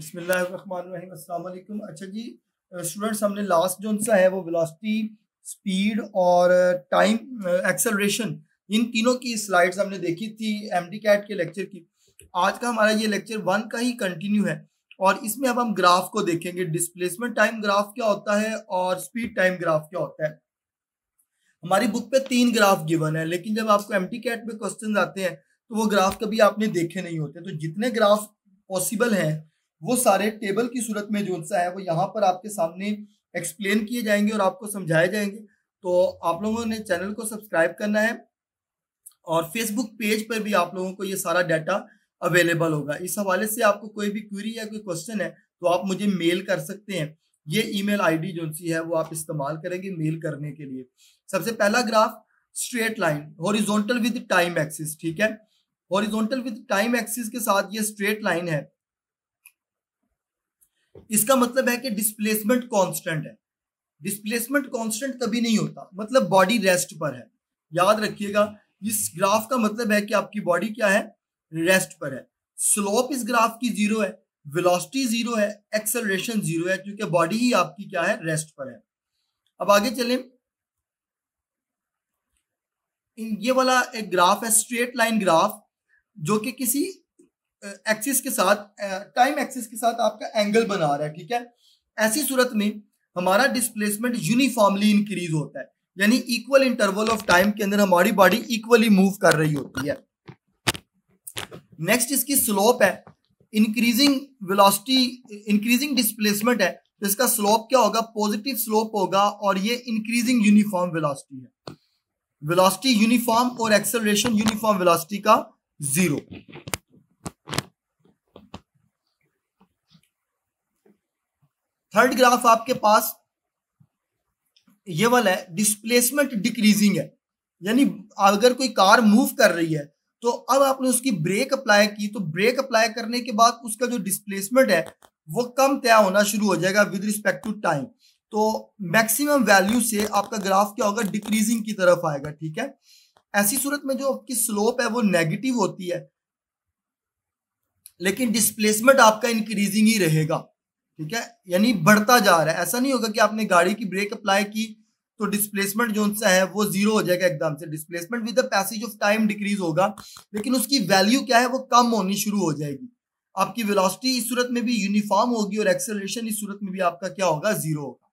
बिस्मिल्लाहिर्रहमानिर्रहीम, अस्सलाम वालेकुम। अच्छा जी स्टूडेंट्स, हमने लास्ट जो सा है वो वेलोसिटी, स्पीड और टाइम एक्सेलरेशन, इन तीनों की स्लाइड्स हमने देखी थी एमडी कैट के लेक्चर की। आज का हमारा ये लेक्चर 1 का ही कंटिन्यू है और इसमें अब हम ग्राफ को देखेंगे। डिस्प्लेसमेंट टाइम ग्राफ क्या होता है और स्पीड टाइम ग्राफ क्या होता है। हमारी बुक पे 3 ग्राफ गिवन है, लेकिन जब आपको एमटी कैट में क्वेश्चन आते हैं तो वो ग्राफ कभी आपने देखे नहीं होते। तो जितने ग्राफ पॉसिबल हैं वो सारे टेबल की सूरत में जो सा है वो यहाँ पर आपके सामने एक्सप्लेन किए जाएंगे और आपको समझाए जाएंगे। तो आप लोगों ने चैनल को सब्सक्राइब करना है और फेसबुक पेज पर भी आप लोगों को ये सारा डाटा अवेलेबल होगा। इस हवाले से आपको कोई भी क्वेरी या कोई क्वेश्चन है तो आप मुझे मेल कर सकते हैं। ये ईमेल आईडी जो सी है वो आप इस्तेमाल करेंगे मेल करने के लिए। सबसे पहला graph straight line horizontal with time axis, ठीक है। हॉरिजॉन्टल विद टाइम एक्सिस के साथ ये स्ट्रेट लाइन है, इसका मतलब है कि डिस्प्लेसमेंट कांस्टेंट है। डिस्प्लेसमेंट कांस्टेंट कभी नहीं होता, मतलब बॉडी रेस्ट पर है। याद रखिएगा, इस ग्राफ का मतलब है कि आपकी बॉडी क्या है, रेस्ट पर है। स्लोप इस ग्राफ की 0 है, वेलोसिटी 0 है, एक्सेलरेशन 0 है, क्योंकि बॉडी ही आपकी क्या है, रेस्ट पर है। अब आगे चलें, ये वाला एक ग्राफ है स्ट्रेट लाइन ग्राफ, जो कि किसी एक्सिस के साथ, टाइम एक्सिस के साथ आपका एंगल बना रहा है, ठीक है। ऐसी सूरत में हमारा डिस्प्लेसमेंट यूनिफॉर्मली इंक्रीज होता है, यानी इक्वल इंटरवल ऑफ टाइम के अंदर हमारी बॉडी इक्वली मूव कर रही होती है। नेक्स्ट इसकी स्लोप है, इंक्रीजिंग वेलोसिटी, इंक्रीजिंग डिस्प्लेसमेंट है, तो इसका स्लोप क्या होगा, पॉजिटिव स्लोप होगा और ये इंक्रीजिंग यूनिफॉर्म वेलोसिटी है। वेलोसिटी यूनिफॉर्म और एक्सेलरेशन यूनिफॉर्म वेलोसिटी का 0। थर्ड ग्राफ आपके पास ये वाला है, डिस्प्लेसमेंट डिक्रीजिंग है, यानी अगर कोई कार मूव कर रही है तो अब आपने उसकी ब्रेक अप्लाई की, तो ब्रेक अप्लाई करने के बाद उसका जो डिस्प्लेसमेंट है वो कम तय होना शुरू हो जाएगा विद रिस्पेक्ट टू टाइम। तो मैक्सिमम वैल्यू से आपका ग्राफ क्या होगा, डिक्रीजिंग की तरफ आएगा, ठीक है। ऐसी सूरत में जो आपकी स्लोप है वो नेगेटिव होती है, लेकिन डिस्प्लेसमेंट आपका इंक्रीजिंग ही रहेगा, ठीक है, यानी बढ़ता जा रहा है। ऐसा नहीं होगा कि आपने गाड़ी की ब्रेक अप्लाई की तो डिस्प्लेसमेंट जो सा है वो 0 हो जाएगा एकदम से। Displacement with the passage of time decrease होगा, लेकिन उसकी वैल्यू क्या है, वो कम होनी शुरू हो जाएगी। आपकी वेलोसिटी इस सूरत में भी यूनिफॉर्म होगी और एक्सेलरेशन इस सूरत में भी आपका क्या होगा, 0 होगा।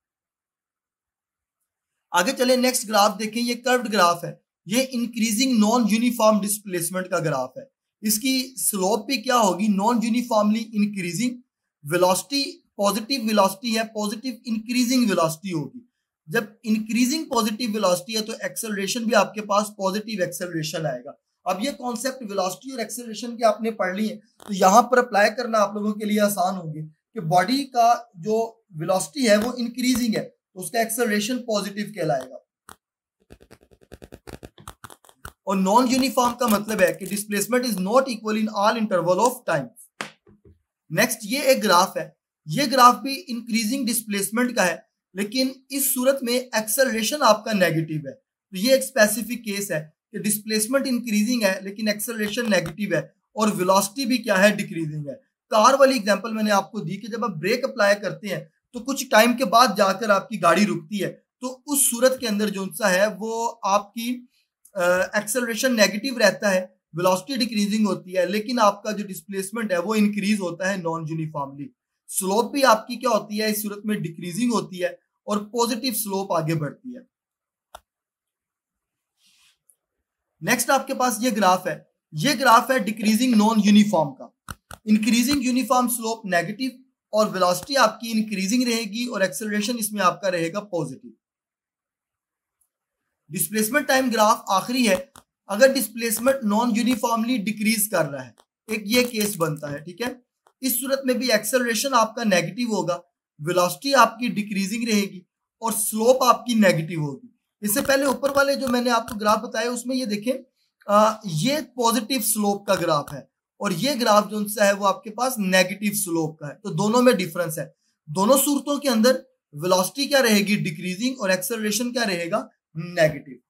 आगे चले, नेक्स्ट ग्राफ देखें, ये कर्व्ड ग्राफ है, ये इंक्रीजिंग नॉन यूनिफॉर्म डिस्प्लेसमेंट का ग्राफ है। इसकी स्लोप भी क्या होगी, non uniformly increasing, velocity positive velocity है, पॉजिटिव इंक्रीजिंग वेलोसिटी होगी। जब इंक्रीजिंग पॉजिटिव वेलोसिटी है तो एक्सेलरेशन भी आपके पास पॉजिटिव एक्सेलरेशन आएगा। अब ये कॉन्सेप्ट वेलोसिटी और एक्सेलरेशन की आपने पढ़ ली है, तो यहाँ पर अप्लाई करना आप लोगों के लिए आसान होगी कि बॉडी का जो वेलोसिटी है वो इंक्रीजिंग है तो उसका एक्सेलरेशन पॉजिटिव कहलाएगा। और नॉन यूनिफॉर्म का मतलब है कि displacement is not equal in all interval of time. Next ये एक ग्राफ है, ये ग्राफ भी इंक्रीजिंग डिस्प्लेसमेंट का है, लेकिन इस सूरत में एक्सेलरेशन आपका नेगेटिव है। तो ये एक स्पेसिफिक केस है कि डिस्प्लेसमेंट इंक्रीजिंग है लेकिन एक्सेलरेशन नेगेटिव है और वेलोसिटी भी क्या है, डिक्रीजिंग है। कार वाली एग्जांपल मैंने आपको दी कि जब आप ब्रेक अप्लाई करते हैं तो कुछ टाइम के बाद जाकर आपकी गाड़ी रुकती है, तो उस सूरत के अंदर जो सा है वो आपकी एक्सेलरेशन नेगेटिव रहता है, वेलोसिटी डिक्रीजिंग होती है, लेकिन आपका जो डिस्प्लेसमेंट है वो इंक्रीज होता है नॉन यूनिफॉर्मली। स्लोप भी आपकी क्या होती है, इस सूरत में डिक्रीजिंग होती है और पॉजिटिव स्लोप आगे बढ़ती है। नेक्स्ट आपके पास ये ग्राफ है, ये ग्राफ है डिक्रीजिंग नॉन यूनिफॉर्म का। इंक्रीजिंग यूनिफॉर्म स्लोप नेगेटिव और वेलोसिटी आपकी इंक्रीजिंग रहेगी और एक्सेलरेशन इसमें आपका रहेगा पॉजिटिव। डिस्प्लेसमेंट टाइम ग्राफ आखिरी है, अगर डिस्प्लेसमेंट नॉन यूनिफॉर्मली डिक्रीज कर रहा है, एक ये केस बनता है, ठीक है। इस सूरत में भी एक्सेलरेशन आपका नेगेटिव होगा, वेलोसिटी आपकी डिक्रीजिंग रहेगी और स्लोप आपकी नेगेटिव होगी। इससे पहले ऊपर वाले जो मैंने आपको ग्राफ बताया उसमें ये देखें, ये पॉजिटिव स्लोप का ग्राफ है और ये ग्राफ जो है वो आपके पास नेगेटिव स्लोप का है। तो दोनों में डिफरेंस है, दोनों सूरतों के अंदर वेलोसिटी क्या रहेगी, डिक्रीजिंग, और एक्सेलरेशन क्या रहेगा, नेगेटिव।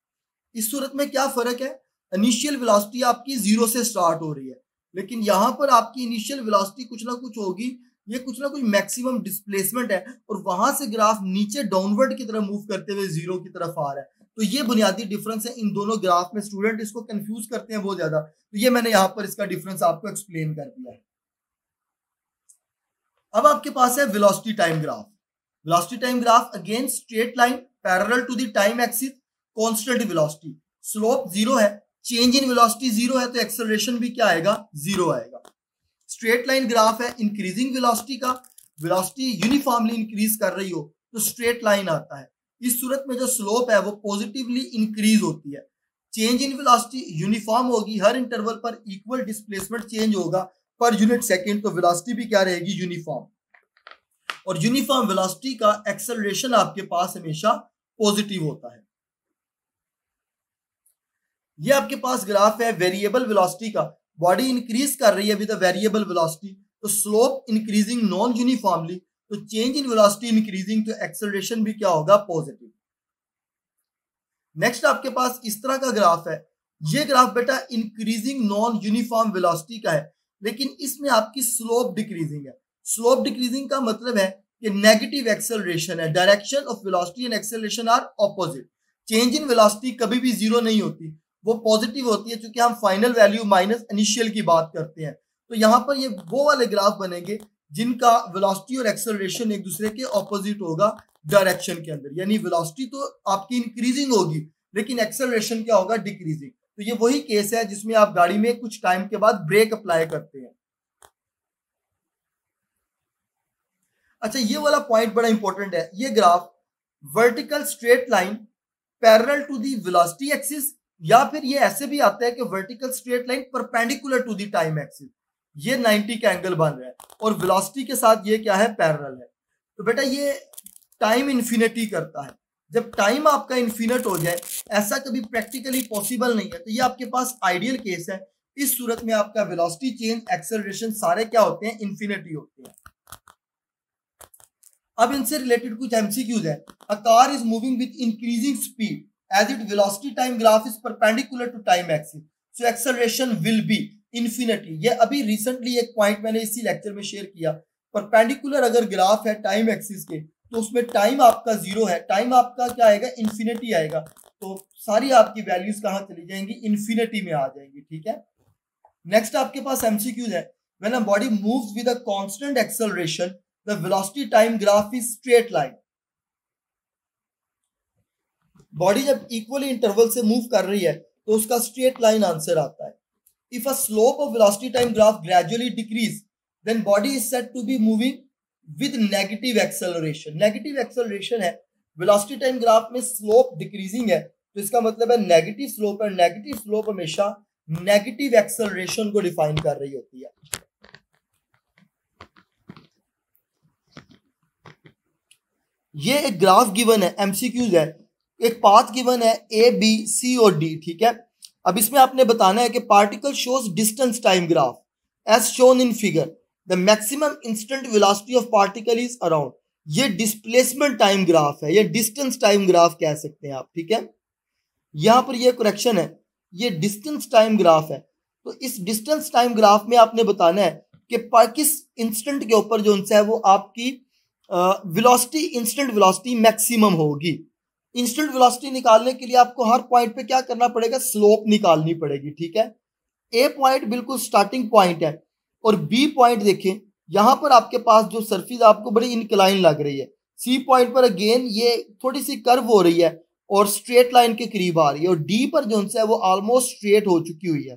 इस सूरत में क्या फर्क है, इनिशियल वेलोसिटी आपकी 0 से स्टार्ट हो रही है, लेकिन यहां पर आपकी इनिशियल वेलोसिटी कुछ ना कुछ होगी ये कुछ ना कुछ मैक्सिमम डिस्प्लेसमेंट है और वहां से ग्राफ नीचे डाउनवर्ड की तरफ मूव करते हुए जीरो की तरफ आ रहा है। तो ये बुनियादी डिफरेंस है इन दोनों ग्राफ में। स्टूडेंट इसको कंफ्यूज करते हैं बहुत ज्यादा, तो ये मैंने यहाँ पर इसका डिफरेंस आपको एक्सप्लेन कर दिया है। अब आपके पास है velocity time graph. Velocity time graph again straight line parallel to the time axis, constant velocity, slope zero है, चेंज इन वेलोसिटी जीरो है, तो एक्सेलरेशन भी क्या आएगा, जीरो आएगा। स्ट्रेट लाइन ग्राफ है इंक्रीजिंग वेलोसिटी का, वेलोसिटी यूनिफॉर्मली इंक्रीज कर रही हो तो स्ट्रेट लाइन आता है। इस सूरत में जो स्लोप है वो पॉजिटिवली इंक्रीज होती है। चेंज इन वेलोसिटी यूनिफॉर्म होगी, हर इंटरवल पर इक्वल डिस्प्लेसमेंट चेंज होगा पर यूनिट सेकंड, तो वेलोसिटी भी क्या रहेगी, यूनिफॉर्म। और यूनिफॉर्म वेलोसिटी का एक्सेलरेशन आपके पास हमेशा पॉजिटिव होता है। ये आपके पास ग्राफ है वेरिएबल वेलोसिटी का, बॉडी इंक्रीज कर रही है विद अ वेरिएबल वेलोसिटी, तो स्लोप इंक्रीजिंग नॉन यूनिफॉर्मली, तो चेंज इन वेलोसिटी इंक्रीजिंग, तो एक्सेलरेशन भी क्या होगा, पॉजिटिव। नेक्स्ट आपके पास इस तरह का ग्राफ है। ये ग्राफ बेटा इंक्रीजिंग नॉन यूनिफॉर्म वेलोसिटी का है, लेकिन इसमें आपकी स्लोप डिक्रीजिंग है। स्लोप डिक्रीजिंग का मतलब है कि नेगेटिव एक्सेलरेशन है, direction of velocity and acceleration are opposite. Change in velocity कभी भी जीरो नहीं होती, वो पॉजिटिव होती है, क्योंकि हम फाइनल वैल्यू माइनस इनिशियल की बात करते हैं। तो यहाँ पर ये वो वाले ग्राफ बनेंगे जिनका वेलोसिटी और एक्सेलरेशन एक दूसरे के ऑपोजिट होगा डायरेक्शन के अंदर, यानी वेलोसिटी तो आपकी इंक्रीजिंग होगी लेकिन एक्सेलरेशन क्या होगा, डिक्रीजिंग। तो ये वही केस है जिसमें आप गाड़ी में कुछ टाइम के बाद ब्रेक अप्लाई करते हैं। अच्छा, ये वाला पॉइंट बड़ा इंपॉर्टेंट है। ये graph vertical straight line parallel to the velocity axis, या फिर ये ऐसे भी आता है कि vertical straight line perpendicular to the time axis. ये 90 का एंगल बन रहा है और वेलोसिटी के साथ ये क्या है, पैरेलल है। तो बेटा ये टाइम इन्फिनिटी करता है। जब टाइम आपका इन्फिनिट हो जाए, ऐसा कभी प्रैक्टिकली पॉसिबल नहीं है, तो ये आपके पास आइडियल केस है। इस सूरत में आपका वेलोसिटी चेंज, एक्सेलरेशन सारे क्या होते हैं, इन्फिनिटी होते हैं। अब इनसे रिलेटेड कुछ एमसीक्यूज है। A car is moving with increasing speed as its velocity time graph is perpendicular to time axis, so acceleration will be infinity। ये अभी रिसेंटली एक पॉइंट मैंने इसी लेक्चर में शेयर किया। परपेंडिकुलर अगर ग्राफ है टाइम एक्सिस के, तो उसमें टाइम आपका जीरो है, टाइम आपका क्या आएगा, इन्फिनिटी आएगा, तो सारी आपकी वैल्यूज कहाँ चली जाएंगी, इन्फिनिटी में आ जाएंगी। ठीक है। नेक्स्ट आपके पास एमसीक्यूज है। When a body moves with a constant acceleration the velocity time graph is straight line. Body जब इक्वली इंटरवल से मूव कर रही है तो उसका स्ट्रेट लाइन आंसर आता है। If a slope of velocity time graph gradually decrease then body is said to be moving with negative acceleration. Negative acceleration है, वेलोसिटी टाइम ग्राफ में स्लोप डिक्रीजिंग है, तो इसका मतलब है नेगेटिव स्लोप है। नेगेटिव स्लोप हमेशा नेगेटिव एक्सेलरेशन को डिफाइन कर रही होती है। ये एक ग्राफ गिवन है, एमसीक्यूज है। एक पाथ गिवन है ए बी सी और डी। ठीक है। अब इसमें आपने बताना है कि particle shows distance time graph as shown in figure, the maximum instant velocity of particle is around. ये डिस्प्लेसमेंट टाइम ग्राफ है, ये डिस्टेंस टाइम ग्राफ कह सकते हैं आप। ठीक है। यहां पर ये करेक्शन है, ये डिस्टेंस टाइम ग्राफ है। तो इस डिस्टेंस टाइम ग्राफ में आपने बताना है कि किस इंस्टेंट के ऊपर जो है वो आपकी वेलोसिटी, इंस्टेंट वेलोसिटी मैक्सिमम होगी। इंस्टेंट वेलोसिटी निकालने के लिए आपको हर पॉइंट पे क्या करना पड़ेगा, स्लोप निकालनी पड़ेगी। ठीक है। ए पॉइंट बिल्कुल स्टार्टिंग पॉइंट है और बी पॉइंट देखें, यहां पर आपके पास जो सरफेस आपको बड़ी इंक्लाइन लग रही है। सी पॉइंट पर अगेन ये थोड़ी सी कर्व हो रही है और स्ट्रेट लाइन के करीब आ रही है, और डी पर जो है वो ऑलमोस्ट स्ट्रेट हो चुकी हुई है।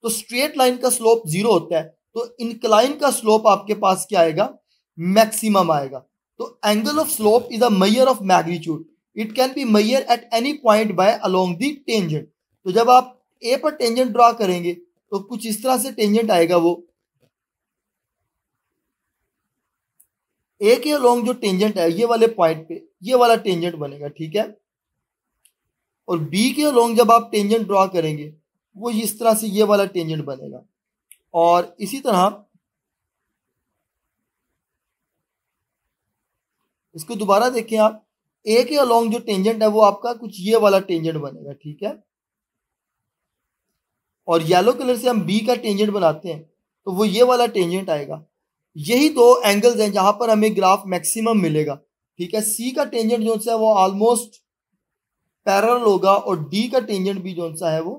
तो स्ट्रेट लाइन का स्लोप जीरो होता है, तो इंक्लाइन का स्लोप आपके पास क्या आएगा, मैक्सिमम आएगा। तो angle of slope is a measure of magnitude, it can be measure at any point by along the tangent. तो जब आप ए पर टेंजेंट ड्रॉ करेंगे तो कुछ इस तरह से टेंजेंट आएगा, वो ए के अलोंग जो टेंजेंट है ये वाले पॉइंट पे ये वाला टेंजेंट बनेगा। ठीक है। और बी के अलोंग जब आप टेंजेंट ड्रॉ करेंगे वो इस तरह से ये वाला टेंजेंट बनेगा। और इसी तरह इसको दोबारा देखें आप, ए के अलोंग जो टेंजेंट है वो आपका कुछ ये वाला टेंजेंट बनेगा। ठीक है। और येलो कलर से हम बी का टेंजेंट बनाते हैं तो वो ये वाला टेंजेंट आएगा। यही दो एंगल्स हैं जहां पर हमें ग्राफ मैक्सिमम मिलेगा, ठीक है। सी का टेंजेंट जो सा है वो ऑलमोस्ट पैरेलल होगा और डी का टेंजेंट भी जो सा है वो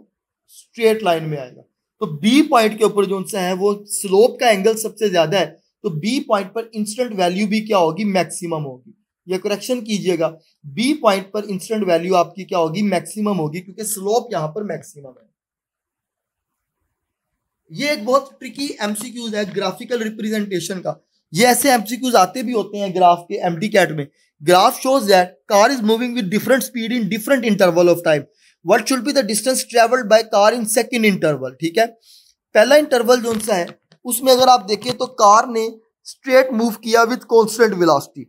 स्ट्रेट लाइन में आएगा। तो बी पॉइंट के ऊपर जो सा है वो स्लोप का एंगल सबसे ज्यादा है, तो बी पॉइंट पर इंस्टेंट वैल्यू भी क्या होगी, मैक्सिमम होगी। ये करेक्शन कीजिएगा, बी पॉइंट पर इंस्टेंट वैल्यू आपकी क्या होगी, मैक्सिमम होगी, क्योंकि स्लोप यहां पर मैक्सिमम है। ये एक बहुत ट्रिकी एमसीक्यूज है ग्राफिकल रिप्रेजेंटेशन का। ये ऐसे एमसीक्यूज आते भी होते हैं ग्राफ के एमटीकैट में। Graph shows that car is moving with different speed in different interval of time, what should be the distance travelled by car in second interval, ठीक है। पहला इंटरवल जो सा है उसमें अगर आप देखें तो कार ने स्ट्रेट मूव किया विद कांस्टेंट वेलोसिटी।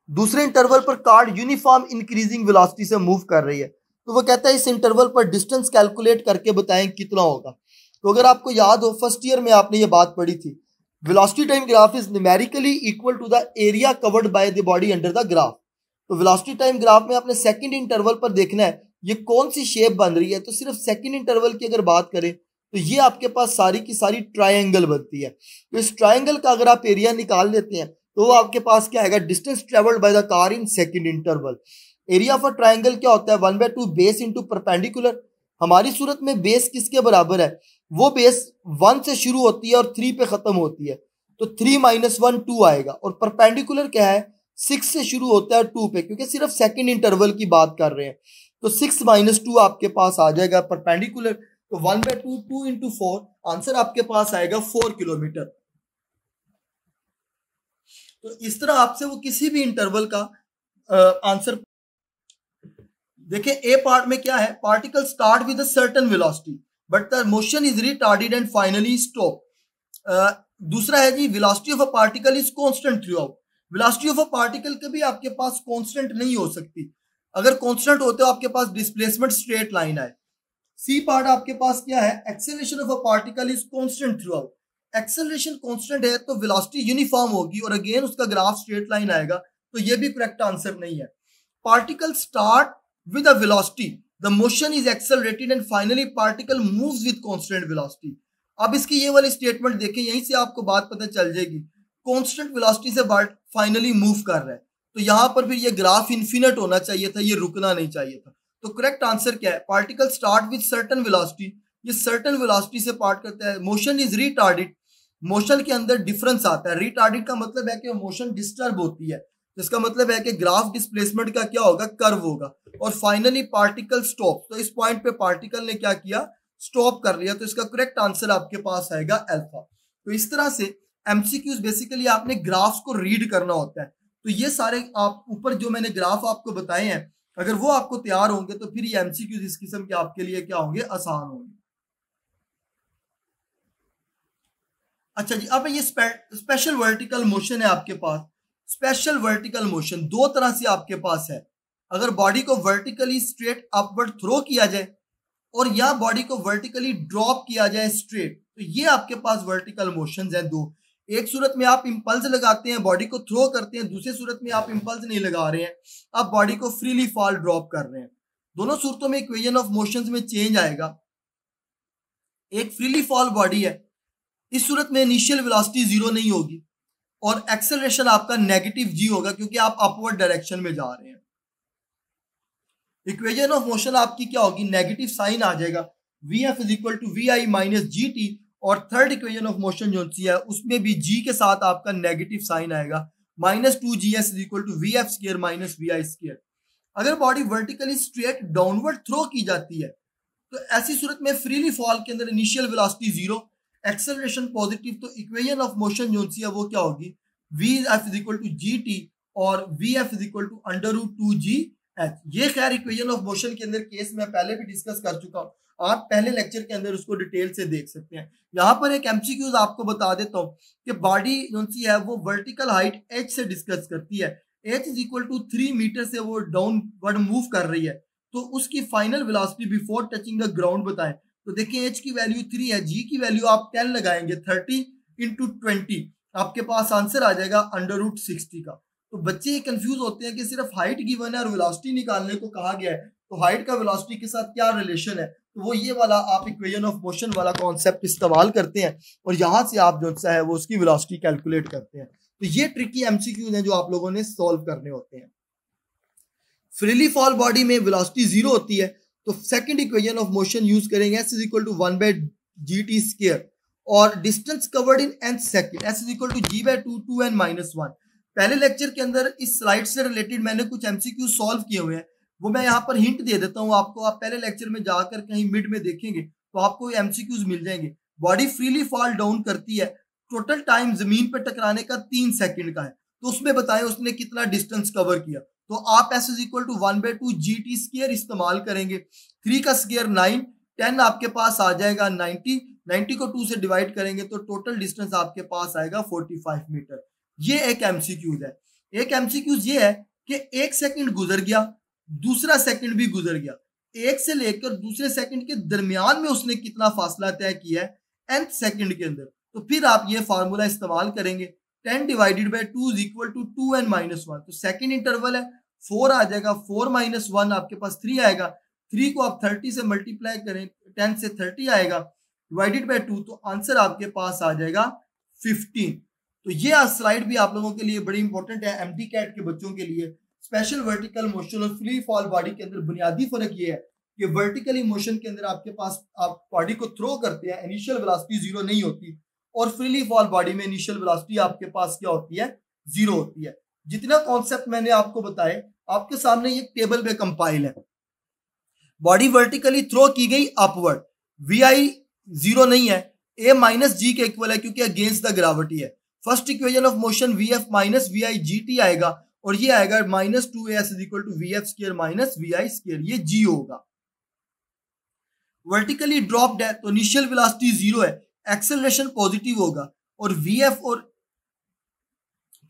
दूसरे इंटरवल पर कार यूनिफॉर्म इंक्रीजिंग वेलोसिटी से मूव कर रही है, तो वो कहता है इस इंटरवल पर डिस्टेंस कैलकुलेट करके बताएं कितना होगा। तो अगर आपको याद हो फर्स्ट ईयर में आपने ये बात पढ़ी थी, velocity time graph is numerically equal to the area covered by the body under the graph. तो वेलोसिटी टाइम ग्राफ में आपने सेकंड इंटरवल पर देखना है ये कौन सी शेप बन रही है। तो सिर्फ सेकंड इंटरवल की अगर बात करें तो ये आपके पास सारी की सारी ट्रायंगल बनती है। तो इस ट्रायंगल का अगर आप एरिया निकाल लेते हैं तो वो आपके पास क्या आएगा, distance travelled by the car in second interval. Area of a triangle क्या होता है, 1/2 बेस इंटू परपेंडिकुलर। हमारी सूरत में बेस किसके बराबर है, वो बेस 1 से शुरू होती है और 3 पे खत्म होती है, तो 3 - 1 2 आएगा। और परपेंडिकुलर क्या है, 6 से शुरू होता है 2 पे, क्योंकि सिर्फ सेकंड इंटरवल की बात कर रहे हैं। तो 6 - 2 आपके पास आ जाएगा परपेंडिकुलर। तो 1/2 2 × 4 आंसर आपके पास आएगा 4 किलोमीटर। तो इस तरह आपसे वो किसी भी इंटरवल का आंसर देखिए। ए पार्ट में क्या है, particle start with a certain velocity but the motion is retarded and finally stop. दूसरा है जी, velocity of a particle is constant through. Velocity of a particle कभी आपके पास कांस्टेंट नहीं हो सकती, अगर कांस्टेंट होते हो आपके पास डिस्प्लेसमेंट स्ट्रेट लाइन है। सी पार्ट आपके पास क्या है, acceleration of a particle is constant through out. Acceleration constant है तो वेलोसिटी यूनिफॉर्म होगी और अगेन उसका ग्राफ स्ट्रेट लाइन आएगा, तो ये भी करेक्ट आंसर नहीं है। Particle start with a velocity, the motion is accelerated and finally particle moves with constant velocity। अब इसकी ये वाली स्टेटमेंट देखें, यहीं से आपको बात पता चल जाएगी, कांस्टेंट वेलोसिटी से फाइनली मूव कर रहा है, तो यहां पर फिर ये ग्राफ इन्फिनिट होना चाहिए था, ये रुकना नहीं चाहिए था। तो करेक्ट आंसर क्या है, particle start with certain velocity, ये सर्टेन वेलोसिटी से पार्ट करता है। मोशन इज रिटार्डेड, मोशन के अंदर डिफरेंस आता है। रिटार्डेड का मतलब है कि मोशन डिस्टर्ब होती है, तो इसका मतलब है कि ग्राफ डिस्प्लेसमेंट का क्या होगा, कर्व होगा। और फाइनली पार्टिकल स्टॉप, तो इस पॉइंट पे पार्टिकल ने क्या किया, स्टॉप कर लिया, तो इसका करेक्ट आंसर आपके पास आएगा अल्फा। तो इस तरह से एमसीक्यूज बेसिकली आपने ग्राफ्स को रीड करना होता है। तो ये सारे आप ऊपर जो मैंने ग्राफ आपको बताए हैं, अगर वो आपको तैयार होंगे तो फिर ये एमसीक्यूज इस किस्म के आपके लिए क्या होंगे, आसान होंगे। अच्छा जी, अब ये स्पेशल वर्टिकल मोशन है आपके पास। स्पेशल वर्टिकल मोशन दो तरह से आपके पास है, अगर बॉडी को वर्टिकली स्ट्रेट अपवर्ड थ्रो किया जाए और या बॉडी को वर्टिकली ड्रॉप किया जाए स्ट्रेट, तो ये आपके पास वर्टिकल मोशंस हैं दो। एक सूरत में आप इंपल्स लगाते हैं, बॉडी को थ्रो करते हैं, दूसरी सूरत में आप इंपल्स नहीं लगा रहे हैं, आप बॉडी को फ्रीली फॉल ड्रॉप कर रहे हैं। दोनों सूरतों में इक्वेशन ऑफ मोशंस में चेंज आएगा। एक फ्रीली फॉल बॉडी है, इस सूरत में इनिशियल वेलोसिटी 0 नहीं होगी और एक्सेलरेशन आपका नेगेटिव g होगा, क्योंकि आप अपवर्ड डायरेक्शन में जा रहे हैं। इक्वेशन ऑफ मोशन आपकी क्या होगी, नेगेटिव साइन आ जाएगा, Vf = Vi - Gt। और थर्ड इक्वेशन ऑफ मोशन जो सी है उसमें भी g के साथ आपका नेगेटिव साइन आएगा, -2gs = Vf² - Vi²। अगर body vertically straight downward throw की जाती है तो ऐसी सूरत में फ्रीली फॉल के अंदर इनिशियल वेलोसिटी 0, एक्सेलरेशन पॉजिटिव, तो इक्वेशन ऑफ मोशन जो सी है वो क्या होगी, Vf = Gt और Vf = √2gh। ये खैर इक्वेशन ऑफ मोशन के अंदर केस मैं पहले भी डिस्कस कर चुका हूँ, आप पहले लेक्चर के अंदर उसको डिटेल से देख सकते हैं। यहाँ पर एक एमसीक्यूज आपको बता देता हूँ कि बॉडी जो सी है वो वर्टिकल हाइट h से डिस्कस करती है, h = 3 मीटर से वो डाउनवर्ड मूव कर रही है, तो उसकी final velocity before touching the ground बताएं। तो देखिए h की वैल्यू 3 है, g की वैल्यू आप 10 लगाएंगे, 30 × 20 आपके पास आंसर आ जाएगा √60 का। तो बच्चे ये कंफ्यूज होते हैं कि सिर्फ हाइट गिवन है और वेलोसिटी निकालने को कहा गया है, तो हाइट का वेलोसिटी के साथ क्या रिलेशन है। तो वो ये वाला आप इक्वेशन ऑफ मोशन वाला कॉन्सेप्ट इस्तेमाल करते हैं और यहाँ से आप जो सा है वो उसकी वेलोसिटी कैलकुलेट करते हैं। तो ये ट्रिकी एमसीक्यूज हैं जो आप लोगों ने सॉल्व करने होते हैं। फ्रीली फॉल बॉडी में वेलोसिटी जीरो होती है, तो second equation of motion use करेंगे, s is equal to 1/gt square और डिस्टेंस कवर्ड इन nth सेकंड, s is equal to g by 2 2n minus 1। पहले लेक्चर के अंदर इस स्लाइड से रिलेटेड मैंने कुछ एमसीक्यू सॉल्व किए हुए हैं, वो मैं यहाँ पर हिंट दे देता हूँ आपको। आप पहले लेक्चर में जाकर कहीं मिड में देखेंगे तो आपको एमसीक्यूज मिल जाएंगे। बॉडी फ्रीली फॉल डाउन करती है, टोटल टाइम जमीन पर टकराने का 3 सेकंड का है, तो उसमें बताएं उसने कितना डिस्टेंस कवर किया। तो आप s is equal to 1/2 gt square इस्तेमाल करेंगे। 3 का स्क्वायर 9, 10 आपके पास आ जाएगा 90, 90 को 2 से डिवाइड करेंगे तो टोटल डिस्टेंस आपके पास आएगा 45 मीटर। ये एक एमसीक्यूज है। एक एमसीक्यूज ये है कि 1 सेकंड गुजर गया, दूसरा सेकंड भी गुजर गया, एक से लेकर दूसरे सेकंड के दरमियान में उसने कितना फासला तय किया है nth सेकंड के अंदर। तो फिर आप ये फार्मूला इस्तेमाल करेंगे, 10 divided by 2 is equal to 2n minus 1। तो सेकंड इंटरवल है 4 आ जाएगा, 4 माइनस 1 आपके पास 3 आएगा, 3 को आप 30 से मल्टीप्लाई करें, 10 से 30 आएगा डिवाइडेड बाय 2, तो आंसर आपके पास आ जाएगा 15। तो ये स्लाइड भी आप लोगों के लिए बड़ी इंपॉर्टेंट है, एमडी कैट के बच्चों के लिए। स्पेशल वर्टिकल मोशन और फ्री फॉल बॉडी के अंदर बुनियादी फर्क ये है कि वर्टिकली मोशन के अंदर आपके पास आप बॉडी को थ्रो करते हैं, इनिशियल वेलोसिटी जीरो नहीं होती, और फ्रीली फॉल बॉडी में इनिशियल वेलोसिटी आपके पास क्या होती है, जीरो होती है। जितना कॉन्सेप्ट मैंने आपको बताए आपके सामने ये टेबल पे कंपाइल है। बॉडी वर्टिकली थ्रो की गई अपवर्ड, वी आई जीरो नहीं है, ए माइनस जी के इक्वल है क्योंकि अगेंस्ट द ग्रेविटी है। First equation of motion V F minus V I G T आएगा और ये आएगा minus 2as is equal to V F square minus V I square, ये जी होगा। वर्टिकली ड्रॉप्ड है तो इनिशियल वेलोसिटी जीरो है, एक्सेलरेशन पॉजिटिव होगा और वी एफ और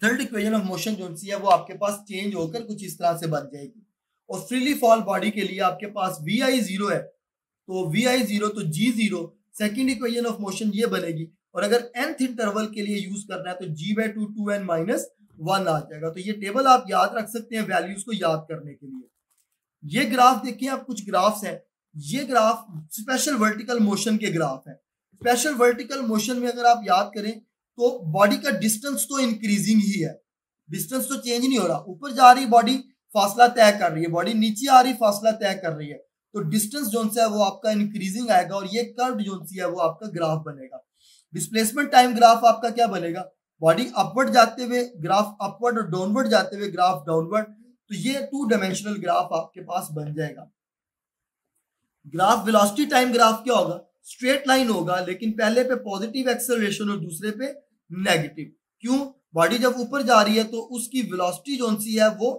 थर्ड इक्वेशन ऑफ मोशन जो सी है वो आपके पास चेंज होकर कुछ इस तरह से बन जाएगी। और फ्रीली फॉल बॉडी के लिए आपके पास वी आई जीरो है, तो वी आई जीरो तो G zero, second equation of motion ये बनेगी। और अगर nth इंटरवल के लिए यूज करना है तो g बाय 2 2n माइनस 1 आ जाएगा। तो ये टेबल आप याद रख सकते हैं वैल्यूज को याद करने के लिए। ये ग्राफ देखिए आप, कुछ ग्राफ्स हैं, ये ग्राफ स्पेशल वर्टिकल मोशन के ग्राफ है। स्पेशल वर्टिकल मोशन में अगर आप याद करें तो बॉडी का डिस्टेंस तो इंक्रीजिंग ही है, डिस्टेंस तो चेंज नहीं हो रहा। ऊपर जा रही बॉडी फासला तय कर रही है, बॉडी नीचे आ रही फासला तय कर रही है, तो डिस्टेंस जो है वो आपका इंक्रीजिंग आएगा और ये कर्व जो है वो आपका ग्राफ बनेगा। डिस्प्लेसमेंट टाइम ग्राफ आपका क्या बनेगा, बॉडी अपवर्ड जाते हुए ग्राफ अपवर्ड और डाउनवर्ड जाते हुए ग्राफ डाउनवर्ड, तो ये 2 डायमेंशनल ग्राफ आपके पास बन जाएगा। ग्राफ वेलोसिटी टाइम ग्राफ क्या होगा, स्ट्रेट लाइन होगा, लेकिन पहले पे पॉजिटिव एक्सेलरेशन और दूसरे पे नेगेटिव। क्यों, बॉडी जब ऊपर जा रही है तो उसकी वेलोसिटी जो सी है वो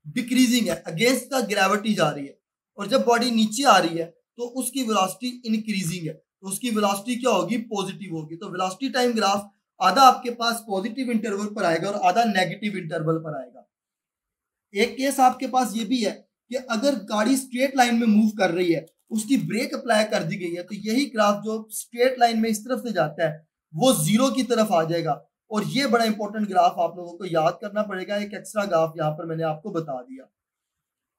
डिक्रीजिंग है, अगेंस्ट द ग्रेविटी जा रही है, और जब बॉडी नीचे आ रही है तो उसकी वेलोसिटी इंक्रीजिंग है, तो उसकी वेलोसिटी क्या होगी, पॉजिटिव होगी। तो वेलोसिटी टाइम ग्राफ आधा आपके पास पॉजिटिव इंटरवल पर आएगा और आधा नेगेटिव इंटरवल पर आएगा। एक केस आपके पास ये भी है कि अगर गाड़ी स्ट्रेट लाइन में मूव कर रही है, उसकी ब्रेक अप्लाई कर दी गई है, तो यही ग्राफ जो स्ट्रेट लाइन में इस तरफ से जाता है वो जीरो की तरफ आ जाएगा। और ये बड़ा इंपॉर्टेंट ग्राफ आप लोगों को याद करना पड़ेगा, एक एक्स्ट्रा ग्राफ यहाँ पर मैंने आपको बता दिया।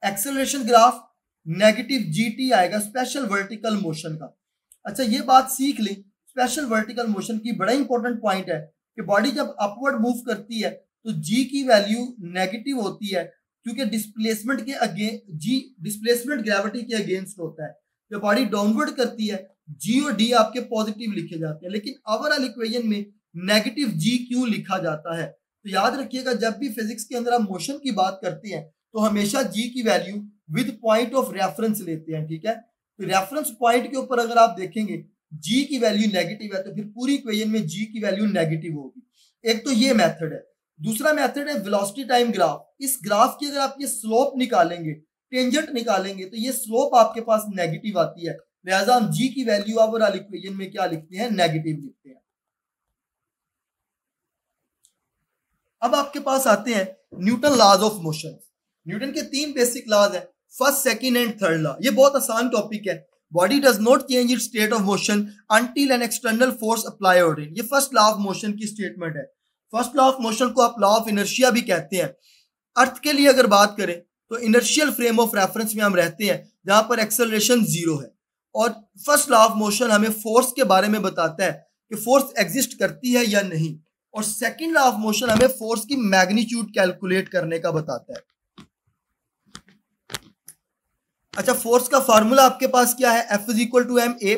एक्सेलरेशन ग्राफ नेगेटिव जीटी आएगा स्पेशल वर्टिकल मोशन का। अच्छा ये बात सीख ली, स्पेशल वर्टिकल मोशन की बड़ा इंपॉर्टेंट पॉइंट है कि बॉडी जब अपवर्ड मूव करती है तो जी की वैल्यू नेगेटिव होती है, क्योंकि डिस्प्लेसमेंट के जी डिस्प्लेसमेंट ग्रेविटी के अगेंस्ट होता है। जब बॉडी डाउनवर्ड करती है जी और डी आपके पॉजिटिव लिखे जाते हैं, लेकिन ओवरऑल इक्वेशन में नेगेटिव जी क्यों लिखा जाता है। तो याद रखिएगा जब भी फिजिक्स के अंदर हम मोशन की बात करते हैं तो हमेशा जी की value with point of reference लेते हैं, ठीक है। तो रेफरेंस पॉइंट के ऊपर अगर आप देखेंगे जी की वैल्यू नेगेटिव है तो फिर पूरी इक्वेशन में जी की वैल्यू नेगेटिव होगी। एक तो ये मेथड है। दूसरा मेथड है वेलोसिटी टाइम ग्राफ। इस ग्राफ की अगर आप ये स्लोप निकालेंगे, टेंजेंट निकालेंगे, तो ये स्लोप आपके पास नेगेटिव आती है, लिहाजा हम जी की वैल्यू ओवरऑल इक्वेशन में क्या लिखते हैं, नेगेटिव लिखते हैं। अब आपके पास आते हैं Newton laws of motion. Newton के 3 बेसिक लॉज है, first, second and third law. ये बहुत आसान टॉपिक है। Body does not change its state of motion until an external force apply on it. ये फर्स्ट लॉ ऑफ मोशन की statement है। First law of motion को आप लॉ ऑफ इनर्शिया भी कहते हैं। अर्थ के लिए अगर बात करें तो इनर्शियल फ्रेम ऑफ रेफरेंस में हम रहते हैं जहां पर एक्सेलरेशन जीरो है, और फर्स्ट लॉ ऑफ मोशन हमें फोर्स के बारे में बताता है कि फोर्स एग्जिस्ट करती है या नहीं, और सेकंड लॉ ऑफ मोशन हमें फोर्स की मैग्नीट्यूड कैलकुलेट करने का बताता है। अच्छा, फोर्स का फार्मूला आपके पास क्या है? F is equal to M A,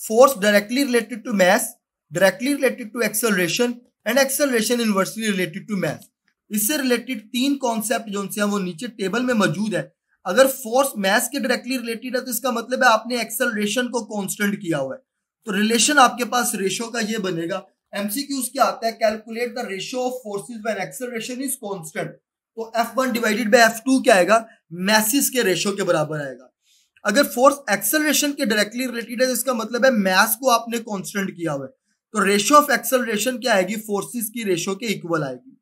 force directly related to mass, directly related to acceleration and acceleration inversely related to mass. इससे रिलेटेड तीन कॉन्सेप्ट जो है वो नीचे टेबल में मौजूद है। अगर फोर्स मैस के डायरेक्टली रिलेटेड है तो इसका मतलब है आपने एक्सेलरेशन को कांस्टेंट किया हुआ है, तो रिलेशन आपके पास रेशो का ये बनेगा। एमसीक्यूज क्या आता है? Calculate the ratio of forces when acceleration is constant. तो F1 डिवाइडेड बाय F2 क्या आएगा? मैसेस के रेशियो के बराबर आएगा। अगर फोर्स एक्सेलरेशन के डायरेक्टली रिलेटेड है तो इसका मतलब है मैस को आपने कांस्टेंट किया हुआ है, तो रेशियो ऑफ एक्सेलरेशन क्या आएगी? फोर्सेस की रेशियो के इक्वल आएगी।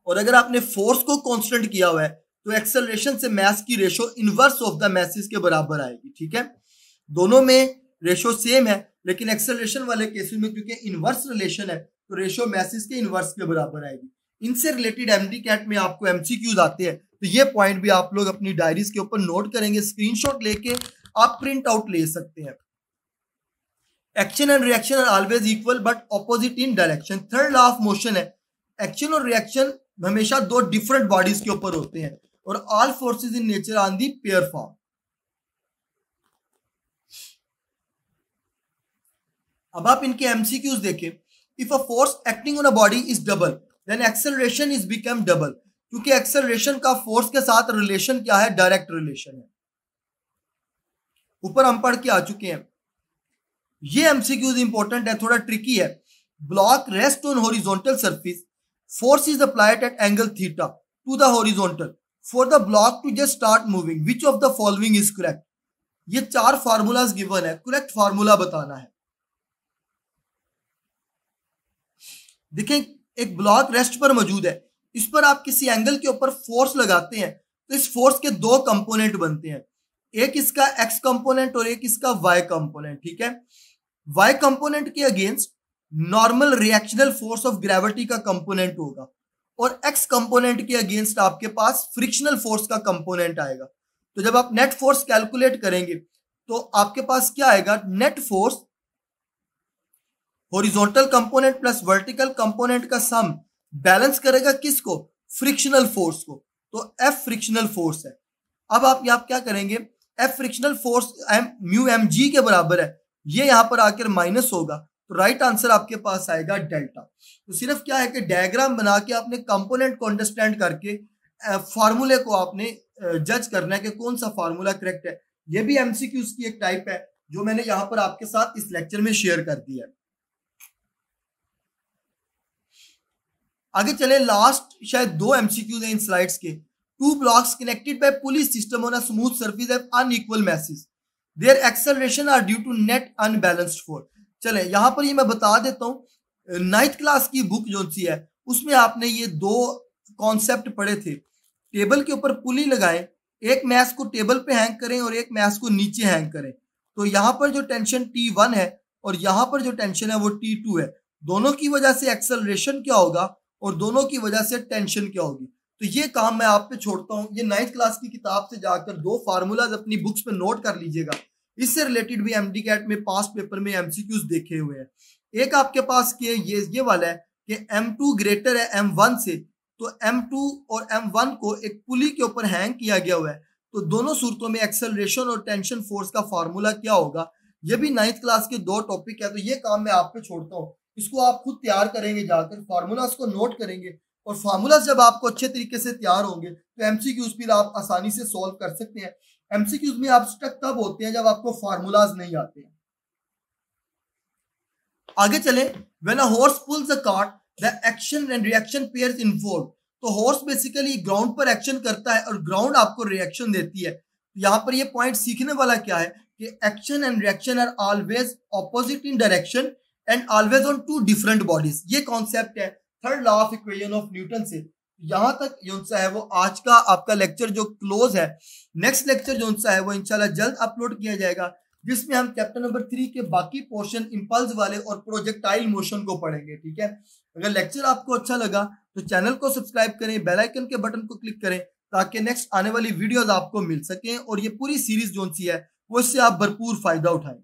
और अगर आपने फोर्स को कांस्टेंट किया हुआ है तो एक्सेलरेशन से मैस की ratio inverse of the messes के बराबर आएगी। ठीक है, दोनों में रेशियो सेम है, लेकिन एक्सेलरेशन वाले केसेस में क्योंकि इनवर्स रिलेशन है तो रेशियो मैसेस के इनवर्स के बराबर आएगी। इनसे रिलेटेड एमडी कैट में आपको एमसीक्यूज आते हैं, तो ये पॉइंट भी आप लोग अपनी डायरीज के ऊपर नोट करेंगे, स्क्रीनशॉट लेके आप प्रिंट आउट ले सकते हैं। Action and reaction are always equal but opposite in direction. Third law of motion है एक्शन और रिएक्शन हमेशा दो डिफरेंट बॉडीज के ऊपर होते हैं, और all forces in nature on the pair form. अब आप इनके एमसीक्यूज देखें। If a force acting on a body is double then acceleration is become double, क्योंकि एक्सेलरेशन का फोर्स के साथ रिलेशन क्या है? डायरेक्ट रिलेशन है। ऊपर हम पढ़ के आ चुके हैं। ये एमसीक्यूज इंपॉर्टेंट है, थोड़ा ट्रिकी है। Block rest on horizontal surface, force is applied at angle theta to the horizontal for the block to just start moving. Which of the following is correct? ये चार फार्मूलाज गिवन है, correct formula बताना है। देखें, एक block rest पर मौजूद है, इस पर आप किसी एंगल के ऊपर फोर्स लगाते हैं तो इस फोर्स के दो कंपोनेंट बनते हैं, एक इसका एक्स कंपोनेंट और एक इसका वाई कंपोनेंट। ठीक है, वाई कंपोनेंट के against normal reactional force of gravity का कंपोनेंट होगा, और एक्स कंपोनेंट के अगेंस्ट आपके पास फ्रिक्शनल फोर्स का कंपोनेंट आएगा। तो जब आप नेट फोर्स कैलकुलेट करेंगे तो आपके पास क्या आएगा? Net force horizontal component plus vertical component का सम बैलेंस करेगा किसको? फ्रिक्शनल फोर्स को। तो एफ फ्रिक्शनल फोर्स है। अब आप यहाँ क्या करेंगे? F frictional force mu M G के बराबर है, ये यहां पर आकर माइनस होगा, तो राइट आंसर आपके पास आएगा डेल्टा। तो सिर्फ क्या है कि डायग्राम बना के आपने कंपोनेंट को अंडरस्टैंड करके फार्मूले को आपने जज करना है कि कौन सा फार्मूला करेक्ट है। ये भी एमसीक्यूज की एक टाइप है जो मैंने यहां पर आपके साथ इस लेक्चर में शेयर कर दिया है। आगे चले, लास्ट शायद दो एमसीक्यूज हैं इन स्लाइड्स के। Two blocks connected by pulley system on a smooth surface have unequal masses, their acceleration are due to net unbalanced force. चले यहां पर ये मैं बता देता हूं, 9th क्लास की बुक जो सी है उसमें आपने ये दो कॉन्सेप्ट पढ़े थे। टेबल के ऊपर पुली लगाएं, एक मैस को टेबल पे हैंग करें और एक मैस को नीचे हैंग करें, तो यहाँ पर जो टेंशन T1 है और यहाँ पर जो टेंशन है वो T2 है। दोनों की वजह से एक्सेलरेशन क्या होगा और दोनों की वजह से टेंशन क्या होगी, तो ये काम मैं आप पे छोड़ता हूँ। ये 9th क्लास की किताब से जाकर दो फार्मूलाज अपनी बुक्स पे नोट कर लीजिएगा। इससे रिलेटेड भी एमडी कैट में पास्ट पेपर में एमसीक्यूज देखे हुए हैं। एक आपके पास के ये वाला है कि M2 ग्रेटर है M1 से, तो M2 और M1 को एक पुली के ऊपर हैंग किया गया हुआ है, तो दोनों सूरतों में एक्सेलरेशन और टेंशन फोर्स का फार्मूला क्या होगा। ये भी 9th क्लास के दो टॉपिक है, तो ये काम मैं आप पे छोड़ता हूँ। इसको आप खुद तैयार करेंगे, जाकर फार्मूलाज को नोट करेंगे, और फार्मूलाज जब आपको अच्छे तरीके से तैयार होंगे तो एमसीक्यूज फिर आप आसानी से सॉल्व कर सकते हैं। एमसीक्यूज में आप स्टक तब होते हैं जब आपको फार्मूलाज नहीं आते हैं। आगे चले, when a horse pools a cart the action and reaction pairs involve. तो हॉर्स बेसिकली ग्राउंड पर एक्शन करता है और ग्राउंड आपको रिएक्शन देती है। यहाँ पर ये पॉइंट सीखने वाला क्या है कि action and reaction are always opposite in direction and always on two different bodies. ये कॉन्सेप्ट है third law of equation of Newton से। यहाँ तक जो है वो आज का आपका लेक्चर जो क्लोज है। नेक्स्ट लेक्चर जो है वो इंशाल्लाह जल्द अपलोड किया जाएगा, जिसमें हम चैप्टर नंबर 3 के बाकी पोर्शन इंपल्स वाले और प्रोजेक्टाइल मोशन को पढ़ेंगे। ठीक है, अगर लेक्चर आपको अच्छा लगा तो चैनल को सब्सक्राइब करें, बेल आइकन के बटन को क्लिक करें ताकि नेक्स्ट आने वाली वीडियोस आपको मिल सकें और ये पूरी सीरीज जो सी है वो इससे आप भरपूर फायदा उठाएं।